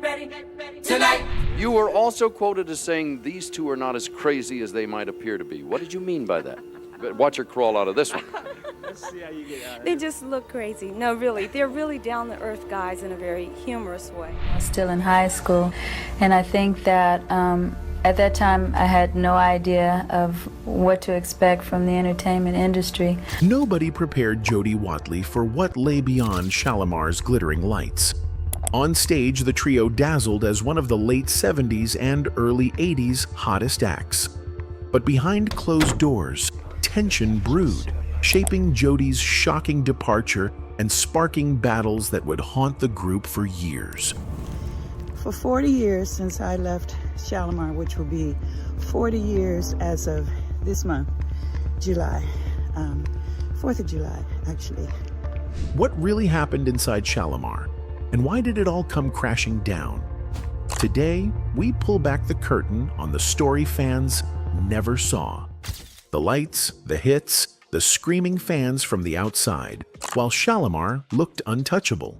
ready tonight. You were also quoted as saying these two are not as crazy as they might appear to be. What did you mean by that? Watch her crawl out of this one. Let's see how you get out. They just look crazy. No, really, they're really down-to-earth guys in a very humorous way. I was still in high school, and I think that at that time I had no idea of what to expect from the entertainment industry. Nobody prepared Jody Watley for what lay beyond Shalamar's glittering lights. On stage, the trio dazzled as one of the late 70s and early 80s hottest acts. But behind closed doors, tension brewed, shaping Jody's shocking departure and sparking battles that would haunt the group for years. For 40 years since I left Shalamar, which will be 40 years as of this month, July, 4th of July, actually. What really happened inside Shalamar? And why did it all come crashing down? Today, we pull back the curtain on the story fans never saw. The lights, the hits, the screaming fans from the outside, while Shalamar looked untouchable.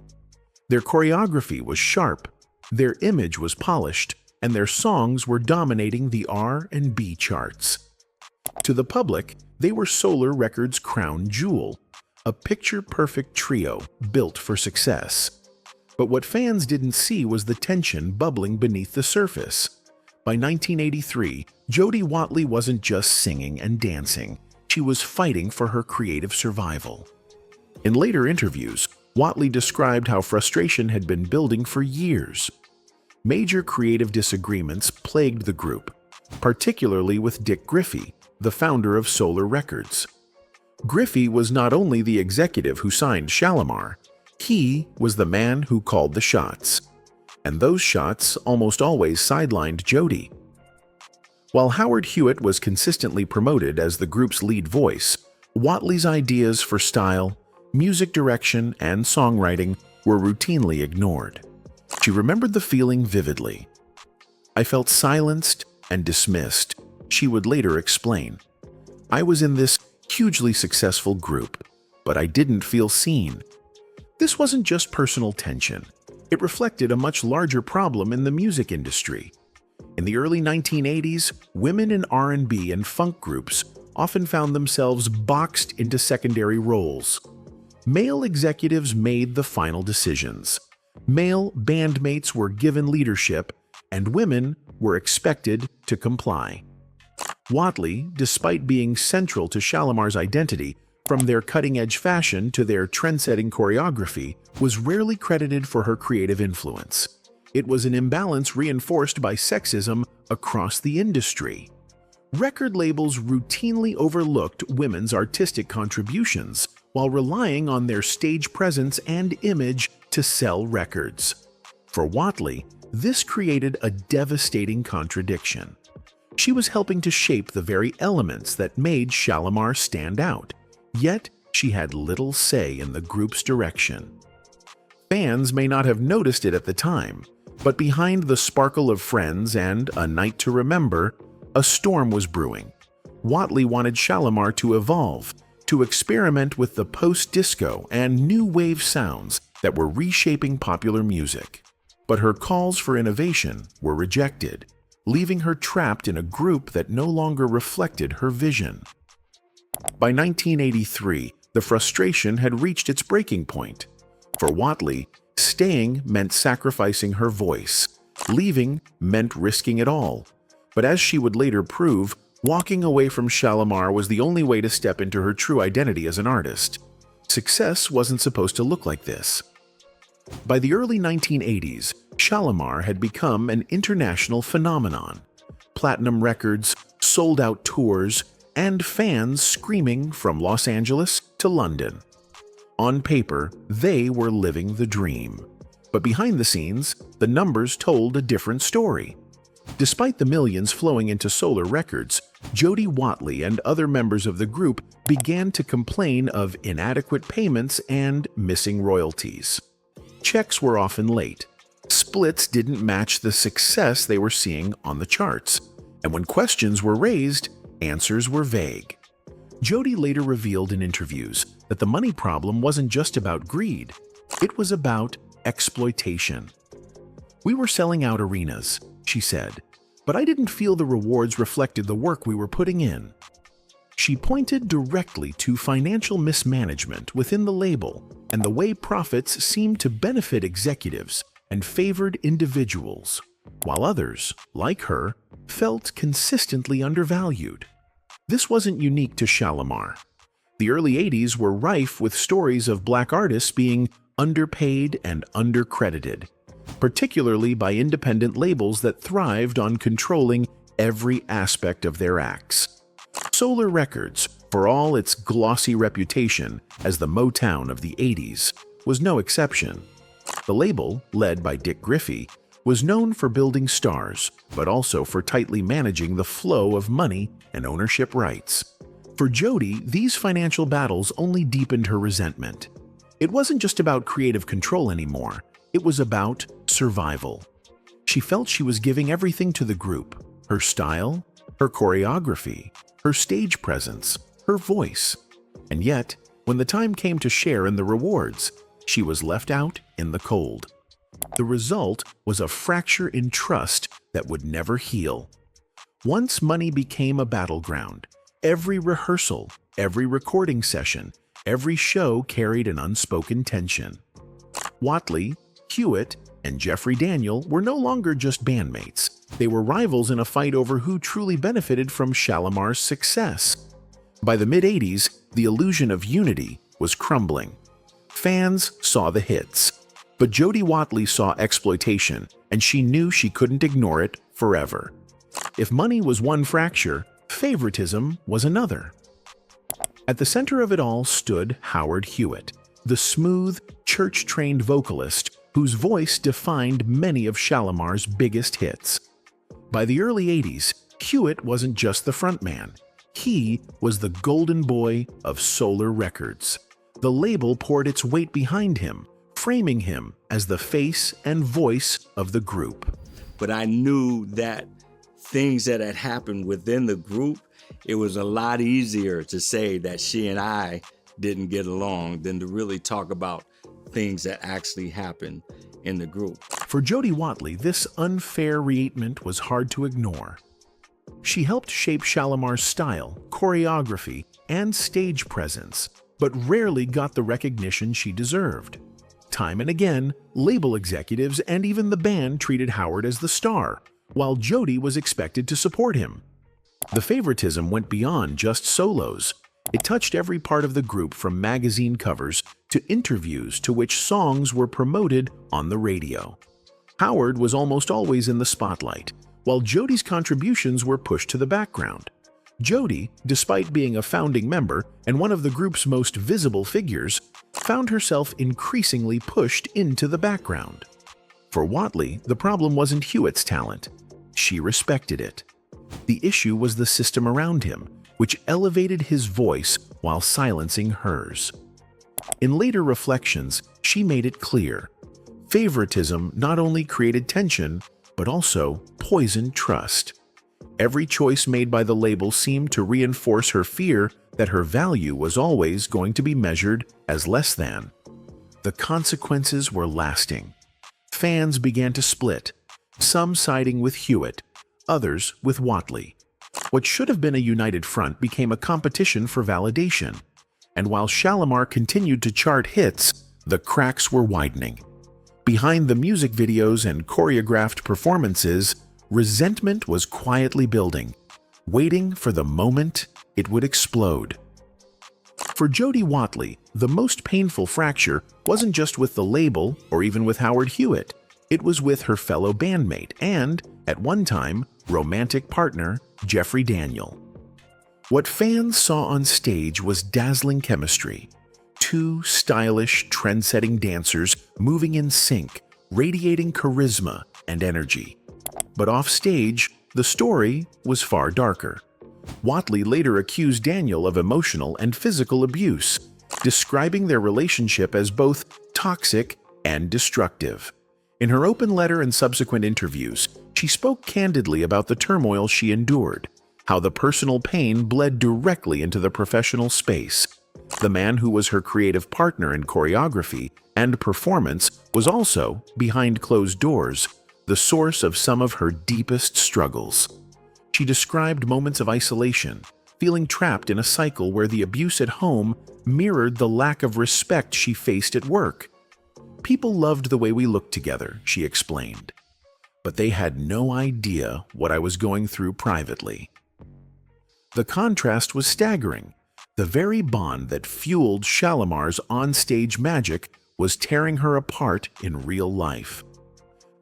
Their choreography was sharp, their image was polished, and their songs were dominating the R&B charts. To the public, they were Solar Records' crown jewel, a picture-perfect trio built for success. But what fans didn't see was the tension bubbling beneath the surface. By 1983, Jody Watley wasn't just singing and dancing, she was fighting for her creative survival. In later interviews, Watley described how frustration had been building for years. Major creative disagreements plagued the group, particularly with Dick Griffey, the founder of Solar Records. Griffey was not only the executive who signed Shalamar, he was the man who called the shots. And those shots almost always sidelined Jody. While Howard Hewitt was consistently promoted as the group's lead voice, Watley's ideas for style, music direction, and songwriting were routinely ignored. She remembered the feeling vividly. "I felt silenced and dismissed," she would later explain. "I was in this hugely successful group, but I didn't feel seen." This wasn't just personal tension. It reflected a much larger problem in the music industry. In the early 1980s, women in R&B and funk groups often found themselves boxed into secondary roles. Male executives made the final decisions. Male bandmates were given leadership, and women were expected to comply. Watley, despite being central to Shalamar's identity, from their cutting-edge fashion to their trend-setting choreography, was rarely credited for her creative influence. It was an imbalance reinforced by sexism across the industry. Record labels routinely overlooked women's artistic contributions while relying on their stage presence and image to sell records. For Watley, this created a devastating contradiction. She was helping to shape the very elements that made Shalamar stand out, yet she had little say in the group's direction. Fans may not have noticed it at the time, but behind the sparkle of friends and A Night to Remember, a storm was brewing. Watley wanted Shalamar to evolve, to experiment with the post-disco and new wave sounds that were reshaping popular music. But her calls for innovation were rejected, leaving her trapped in a group that no longer reflected her vision. By 1983, the frustration had reached its breaking point. For Watley, staying meant sacrificing her voice. Leaving meant risking it all. But as she would later prove, walking away from Shalamar was the only way to step into her true identity as an artist. Success wasn't supposed to look like this. By the early 1980s, Shalamar had become an international phenomenon. Platinum records, sold-out tours, and fans screaming from Los Angeles to London. On paper, they were living the dream. But behind the scenes, the numbers told a different story. Despite the millions flowing into Solar Records, Jody Watley and other members of the group began to complain of inadequate payments and missing royalties. Checks were often late. Splits didn't match the success they were seeing on the charts. And when questions were raised, answers were vague. Jody later revealed in interviews that the money problem wasn't just about greed, it was about exploitation. We were selling out arenas, she said, but I didn't feel the rewards reflected the work we were putting in. She pointed directly to financial mismanagement within the label and the way profits seemed to benefit executives and favored individuals, while others, like her, felt consistently undervalued. This wasn't unique to Shalamar. The early 80s were rife with stories of black artists being underpaid and undercredited, particularly by independent labels that thrived on controlling every aspect of their acts. Solar Records, for all its glossy reputation as the Motown of the 80s, was no exception. The label, led by Dick Griffey, was known for building stars, but also for tightly managing the flow of money and ownership rights. For Jody, these financial battles only deepened her resentment. It wasn't just about creative control anymore, it was about survival. She felt she was giving everything to the group: her style, her choreography, her stage presence, her voice. And yet, when the time came to share in the rewards, she was left out in the cold. The result was a fracture in trust that would never heal. Once money became a battleground, every rehearsal, every recording session, every show carried an unspoken tension. Watley, Hewitt, and Jeffrey Daniel were no longer just bandmates. They were rivals in a fight over who truly benefited from Shalamar's success. By the mid-80s, the illusion of unity was crumbling. Fans saw the hits, but Jody Watley saw exploitation, and she knew she couldn't ignore it forever. If money was one fracture, favoritism was another. At the center of it all stood Howard Hewitt, the smooth, church-trained vocalist whose voice defined many of Shalamar's biggest hits. By the early 80s, Hewitt wasn't just the frontman. He was the golden boy of Solar Records. The label poured its weight behind him, framing him as the face and voice of the group. But I knew that things that had happened within the group, it was a lot easier to say that she and I didn't get along than to really talk about things that actually happened in the group. For Jody Watley, this unfair reatment was hard to ignore. She helped shape Shalamar's style, choreography, and stage presence, but rarely got the recognition she deserved. Time and again, label executives and even the band treated Howard as the star, while Jody was expected to support him. The favoritism went beyond just solos. It touched every part of the group, from magazine covers to interviews to which songs were promoted on the radio. Howard was almost always in the spotlight, while Jody's contributions were pushed to the background. Jody, despite being a founding member and one of the group's most visible figures, found herself increasingly pushed into the background. For Watley, the problem wasn't Hewitt's talent. She respected it. The issue was the system around him, which elevated his voice while silencing hers. In later reflections, she made it clear: favoritism not only created tension, but also poisoned trust. Every choice made by the label seemed to reinforce her fear that her value was always going to be measured as less than. The consequences were lasting. Fans began to split, some siding with Hewitt, others with Watley. What should have been a united front became a competition for validation. And while Shalamar continued to chart hits, the cracks were widening. Behind the music videos and choreographed performances, resentment was quietly building, waiting for the moment it would explode. For Jody Watley, the most painful fracture wasn't just with the label or even with Howard Hewitt. It was with her fellow bandmate and, at one time, romantic partner, Jeffrey Daniel. What fans saw on stage was dazzling chemistry. Two stylish, trend-setting dancers moving in sync, radiating charisma and energy. But off-stage, the story was far darker. Watley later accused Daniel of emotional and physical abuse, describing their relationship as both toxic and destructive. In her open letter and subsequent interviews, she spoke candidly about the turmoil she endured, how the personal pain bled directly into the professional space. The man who was her creative partner in choreography and performance was also, behind closed doors, the source of some of her deepest struggles. She described moments of isolation, feeling trapped in a cycle where the abuse at home mirrored the lack of respect she faced at work. People loved the way we looked together, she explained, but they had no idea what I was going through privately. The contrast was staggering. The very bond that fueled Shalamar's onstage magic was tearing her apart in real life.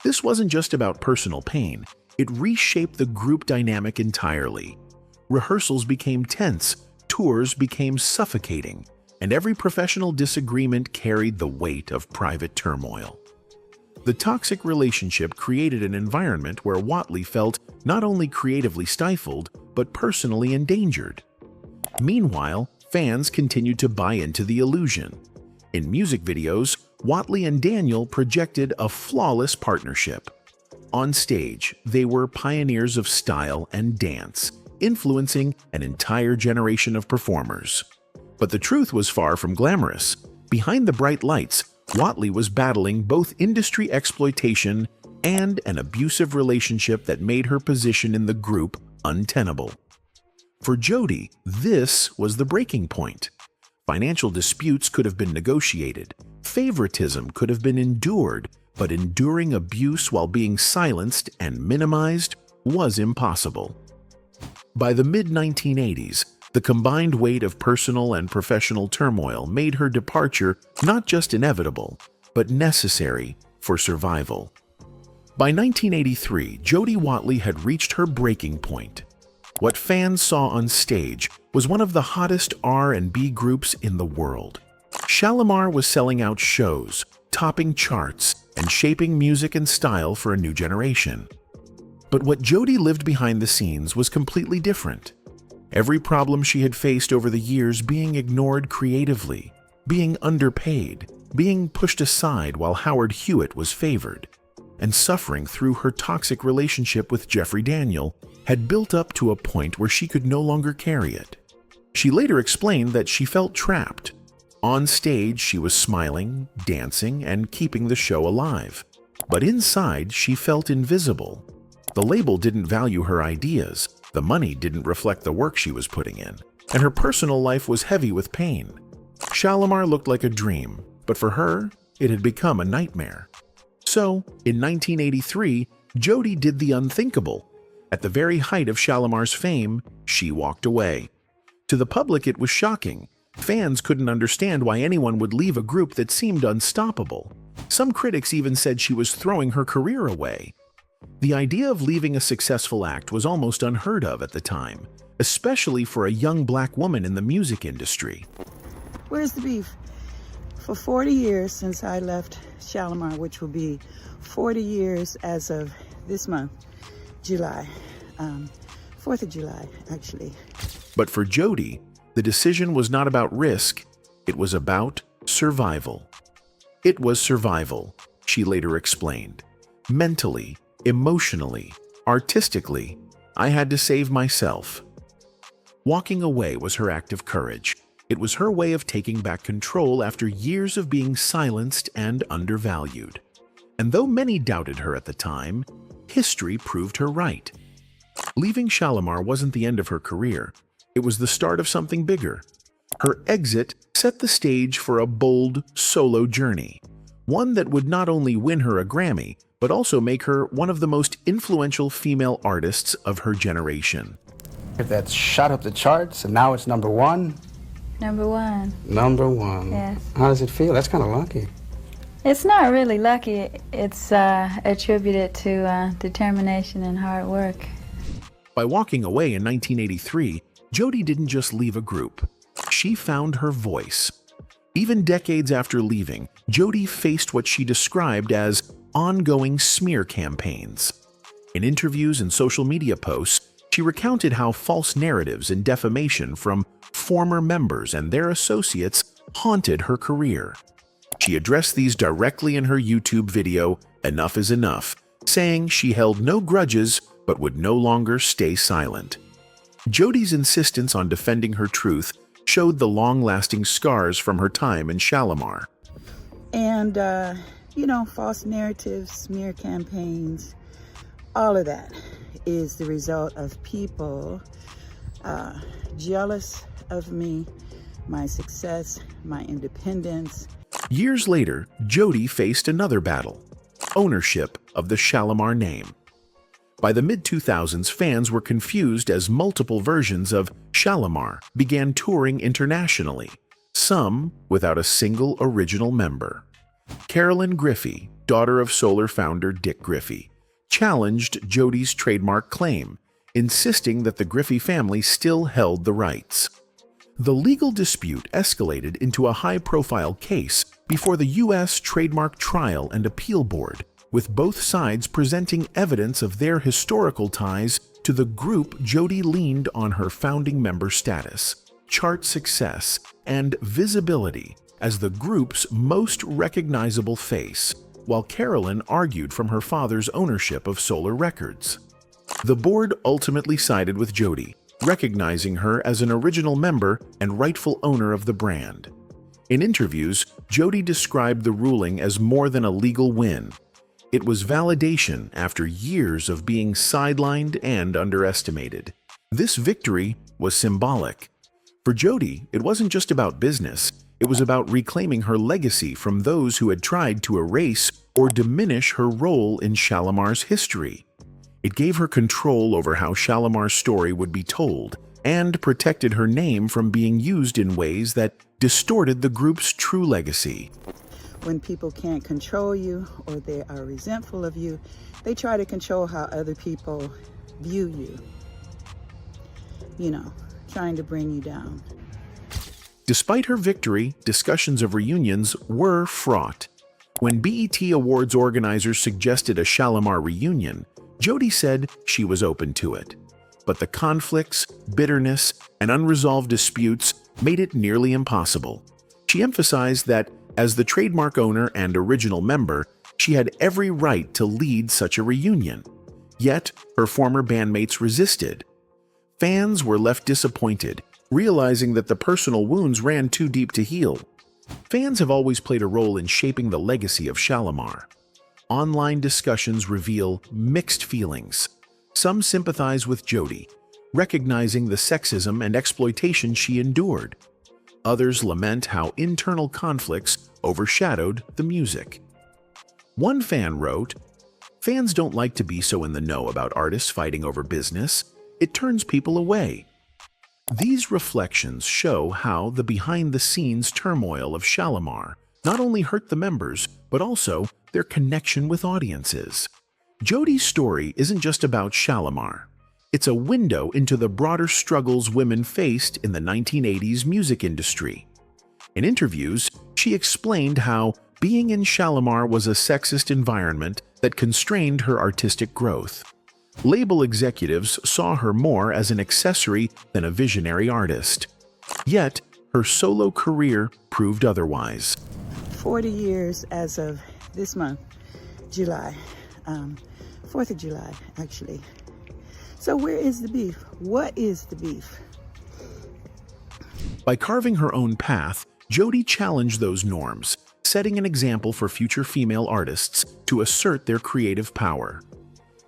This wasn't just about personal pain. It reshaped the group dynamic entirely. Rehearsals became tense, tours became suffocating, and every professional disagreement carried the weight of private turmoil. The toxic relationship created an environment where Watley felt not only creatively stifled, but personally endangered. Meanwhile, fans continued to buy into the illusion. In music videos, Watley and Daniel projected a flawless partnership. On stage, they were pioneers of style and dance, influencing an entire generation of performers. But the truth was far from glamorous. Behind the bright lights, Watley was battling both industry exploitation and an abusive relationship that made her position in the group untenable. For Jody, this was the breaking point. Financial disputes could have been negotiated, favoritism could have been endured, but enduring abuse while being silenced and minimized was impossible. By the mid-1980s, the combined weight of personal and professional turmoil made her departure not just inevitable, but necessary for survival. By 1983, Jody Watley had reached her breaking point. What fans saw on stage was one of the hottest R&B groups in the world. Shalamar was selling out shows, topping charts, and shaping music and style for a new generation. But what Jody lived behind the scenes was completely different. Every problem she had faced over the years being ignored creatively, being underpaid, being pushed aside while Howard Hewitt was favored, and suffering through her toxic relationship with Jeffrey Daniel had built up to a point where she could no longer carry it. She later explained that she felt trapped. On stage, she was smiling, dancing, and keeping the show alive. But inside, she felt invisible. The label didn't value her ideas, the money didn't reflect the work she was putting in, and her personal life was heavy with pain. Shalamar looked like a dream, but for her, it had become a nightmare. So, in 1983, Jody did the unthinkable. At the very height of Shalamar's fame, she walked away. To the public, it was shocking. Fans couldn't understand why anyone would leave a group that seemed unstoppable. Some critics even said she was throwing her career away. The idea of leaving a successful act was almost unheard of at the time, especially for a young black woman in the music industry. Where's the beef? For 40 years since I left Shalamar, which will be 40 years as of this month, July, 4th of July, actually. But for Jody, the decision was not about risk, it was about survival. It was survival, she later explained. Mentally, emotionally, artistically, I had to save myself. Walking away was her act of courage. It was her way of taking back control after years of being silenced and undervalued. And though many doubted her at the time, history proved her right. Leaving Shalamar wasn't the end of her career. It was the start of something bigger. Her exit set the stage for a bold, solo journey, one that would not only win her a Grammy, but also make her one of the most influential female artists of her generation. That's shot up the charts, and now it's number one. Number one. Number one. Yes. How does it feel? That's kind of lucky. It's not really lucky. It's attributed to determination and hard work. By walking away in 1983, Jody didn't just leave a group. She found her voice. Even decades after leaving, Jody faced what she described as ongoing smear campaigns. In interviews and social media posts, she recounted how false narratives and defamation from former members and their associates haunted her career. She addressed these directly in her YouTube video, Enough is Enough, saying she held no grudges but would no longer stay silent. Jody's insistence on defending her truth showed the long-lasting scars from her time in Shalamar. And, false narratives, smear campaigns, all of that is the result of people jealous of me, my success, my independence. Years later, Jody faced another battle: ownership of the Shalamar name. By the mid-2000s, fans were confused as multiple versions of Shalamar began touring internationally, some without a single original member. Carolyn Griffey, daughter of Solar founder Dick Griffey, challenged Jody's trademark claim, insisting that the Griffey family still held the rights. The legal dispute escalated into a high-profile case before the U.S. Trademark Trial and Appeal Board, with both sides presenting evidence of their historical ties to the group. Jody leaned on her founding member status, chart success, and visibility as the group's most recognizable face, while Carolyn argued from her father's ownership of Solar Records. The board ultimately sided with Jody, recognizing her as an original member and rightful owner of the brand. In interviews, Jody described the ruling as more than a legal win. It was validation after years of being sidelined and underestimated. This victory was symbolic. For Jody, it wasn't just about business. It was about reclaiming her legacy from those who had tried to erase or diminish her role in Shalamar's history. It gave her control over how Shalamar's story would be told and protected her name from being used in ways that distorted the group's true legacy. When people can't control you or they are resentful of you, they try to control how other people view you. Trying to bring you down. Despite her victory, discussions of reunions were fraught. When BET Awards organizers suggested a Shalamar reunion, Jody said she was open to it. But the conflicts, bitterness, and unresolved disputes made it nearly impossible. She emphasized that, as the trademark owner and original member, she had every right to lead such a reunion. Yet, her former bandmates resisted. Fans were left disappointed, realizing that the personal wounds ran too deep to heal. Fans have always played a role in shaping the legacy of Shalamar. Online discussions reveal mixed feelings. Some sympathize with Jody, recognizing the sexism and exploitation she endured. Others lament how internal conflicts overshadowed the music. One fan wrote, "Fans don't like to be so in the know about artists fighting over business. It turns people away." These reflections show how the behind-the-scenes turmoil of Shalamar not only hurt the members, but also their connection with audiences. Jody's story isn't just about Shalamar. It's a window into the broader struggles women faced in the 1980s music industry. In interviews, she explained how being in Shalamar was a sexist environment that constrained her artistic growth. Label executives saw her more as an accessory than a visionary artist. Yet, her solo career proved otherwise. 40 years as of this month, July. 4th of July, actually. So where is the beef? What is the beef? By carving her own path, Jody challenged those norms, setting an example for future female artists to assert their creative power.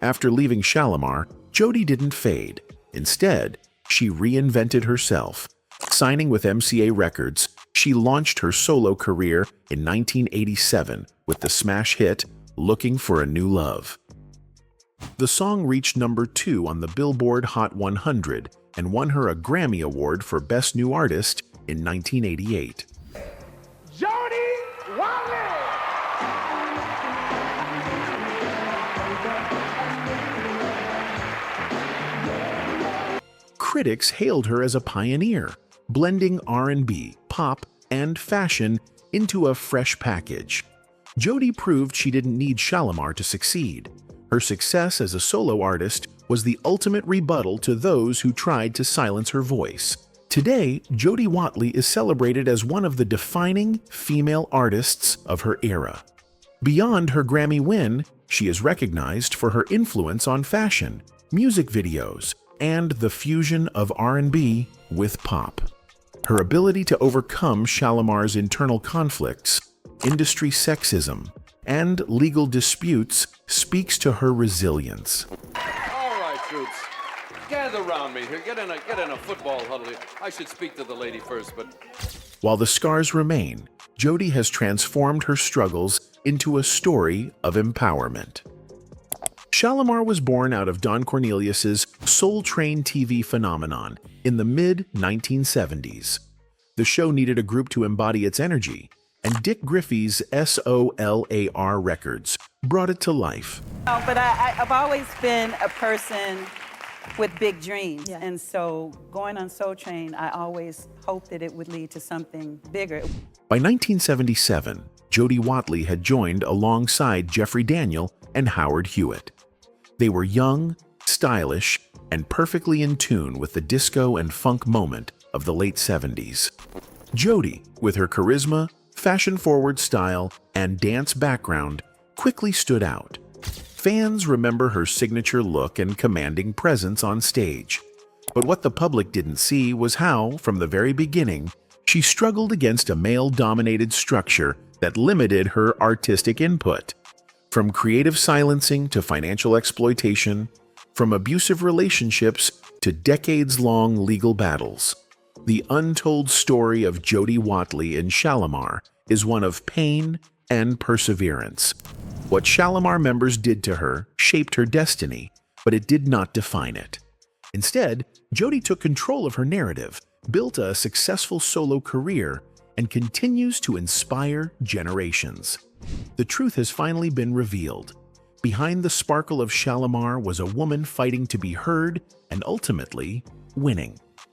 After leaving Shalamar, Jody didn't fade. Instead, she reinvented herself. Signing with MCA Records, she launched her solo career in 1987 with the smash hit Looking for a New Love. The song reached #2 on the Billboard Hot 100 and won her a Grammy Award for Best New Artist in 1988. Jody Watley! Critics hailed her as a pioneer, blending R&B, pop, and fashion into a fresh package. Jody proved she didn't need Shalamar to succeed. Her success as a solo artist was the ultimate rebuttal to those who tried to silence her voice. Today, Jody Watley is celebrated as one of the defining female artists of her era. Beyond her Grammy win, she is recognized for her influence on fashion, music videos, and the fusion of R&B with pop. Her ability to overcome Shalamar's internal conflicts, industry sexism, and legal disputes speaks to her resilience. All right, troops. Gather around me here. Get in a football huddle here. I should speak to the lady first, but... While the scars remain, Jody has transformed her struggles into a story of empowerment. Shalamar was born out of Don Cornelius's Soul Train TV phenomenon in the mid-1970s. The show needed a group to embody its energy, and Dick Griffey's SOLAR Records brought it to life. No, but I've always been a person with big dreams, and so going on Soul Train, I always hoped that it would lead to something bigger. By 1977, Jody Watley had joined alongside Jeffrey Daniel and Howard Hewitt. They were young, stylish, and perfectly in tune with the disco and funk moment of the late 70s. Jody, with her charisma, fashion-forward style, and dance background, quickly stood out. Fans remember her signature look and commanding presence on stage. But what the public didn't see was how, from the very beginning, she struggled against a male-dominated structure that limited her artistic input. From creative silencing to financial exploitation, from abusive relationships to decades-long legal battles, the untold story of Jody Watley in Shalamar is one of pain and perseverance. What Shalamar members did to her shaped her destiny, but it did not define it. Instead, Jody took control of her narrative, built a successful solo career, and continues to inspire generations. The truth has finally been revealed. Behind the sparkle of Shalamar was a woman fighting to be heard and ultimately winning.